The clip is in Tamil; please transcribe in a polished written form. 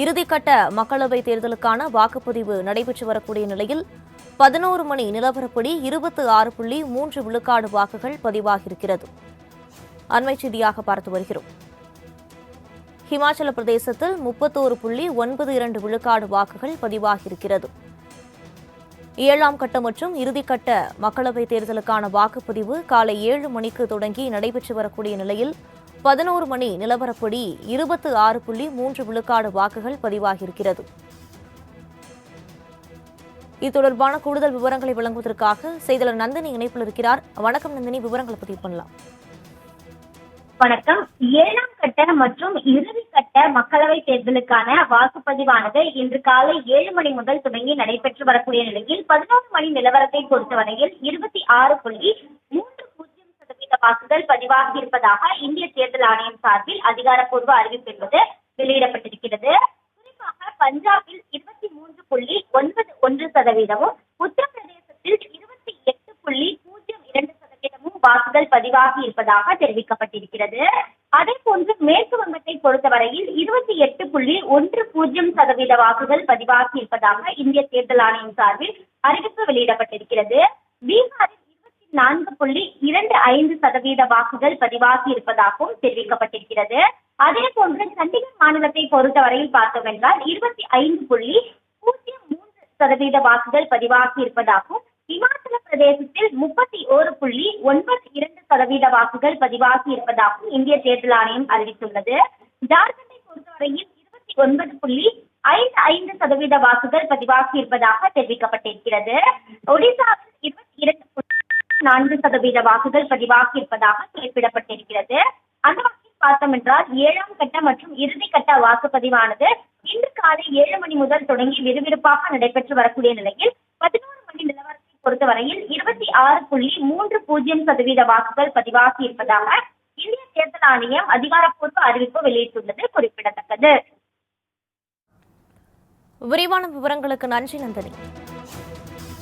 இறுதிக்கட்ட மக்களவைத் தேர்தலுக்கான வாக்குப்பதிவு நடைபெற்று வரக்கூடிய நிலையில் 11 மணி நிலவரப்படி 26.3 விழுக்காடு வாக்குகள் பதிவாகியிருக்கிறது. அண்மைச் செய்தியாக பார்த்து வருகிறோம். ஹிமாச்சல பிரதேசத்தில் 31.92 விழுக்காடு வாக்குகள் பதிவாகியிருக்கிறது. 7ஆம் கட்ட மற்றும் இறுதிக்கட்ட மக்களவைத் தேர்தலுக்கான வாக்குப்பதிவு காலை 7 மணிக்கு தொடங்கி நடைபெற்று வரக்கூடிய நிலையில் 11 மணி நிலவரப்படி 26.3 விழுக்காடு வாக்குகள் பதிவாகியிருக்கிறது. இது தொடர்பான கூடுதல் விவரங்களை வழங்குவதற்காக செய்தியாளர் நந்தினி இணைப்பில் இருக்கிறார். வணக்கம் நந்தினி, விவரங்களை பதிவு பண்ணலாம். வணக்கம். 7ஆம் கட்ட மற்றும் இறுதிக்கட்ட மக்களவை தேர்தலுக்கான வாக்குப்பதிவானது இன்று காலை 7 மணி முதல் தொடங்கி நடைபெற்று வரக்கூடிய நிலையில் 11 மணி நிலவரத்தை பொறுத்தவரையில் 26.30% வாக்குகள் பதிவாகி இருப்பதாக இந்திய தேர்தல் ஆணையம் சார்பில் அதிகாரப்பூர்வ அறிவிப்பு என்பது வெளியிடப்பட்டிருக்கிறது. குறிப்பாக பஞ்சாபில் 23.91%, உத்தரப்பிரதேசத்தில் 28.02% வாக்குகள் பதிவாகி இருப்பதாக தெரிவிக்கப்பட்டிருக்கிறது. அதே போன்று மேற்கு வங்கத்தை பொறுத்தவரையில் 28.10% வாக்குகள் பதிவாகி இருப்பதாக இந்திய தேர்தல் ஆணையம் சார்பில் அறிவிப்பு வெளியிடப்பட்டிருக்கிறது. பீகாரில் 24.25% வாக்குகள் பதிவாகி இருப்பதாகவும் தெரிவிக்கப்பட்டிருக்கிறது. அதே போன்று சண்டிகர் மாநிலத்தை பொறுத்தவரையில் பார்த்தோம் என்றால் 25.03% வாக்குகள் பதிவாகி இருப்பதாகவும், இமாச்சல பிரதேசத்தில் 31.92% வாக்குகள் பதிவாகி இருப்பதாகவும் இந்திய தேர்தல் ஆணையம் அறிவித்துள்ளது. ஜார்க்கண்டை பொறுத்தவரையில் 29.55% வாக்குகள் பதிவாகி இருப்பதாக தெரிவிக்கப்பட்டிருக்கிறது. ஒடிசாவில் 22.4% வாக்குகள் பதிவாகி இருப்பதாக குறிப்பிடப்பட்டிருக்கிறது. அந்த வகையில் பார்த்தோம் என்றால் 7ஆம் கட்ட மற்றும் இறுதிக்கட்ட வாக்குப்பதிவானது இன்று காலை 7 மணி முதல் தொடங்கி விறுவிறுப்பாக நடைபெற்று வரக்கூடிய நிலையில் 11 மணி நிலவரத்தை பொறுத்தவரையில் 26.30% வாக்குகள் பதிவாகி இருப்பதாக இந்திய தேர்தல் ஆணையம் அதிகாரப்பூர்வ அறிவிப்பு வெளியிட்டுள்ளது குறிப்பிடத்தக்கது. விரிவான விவரங்களுக்கு நன்றி நந்தினி.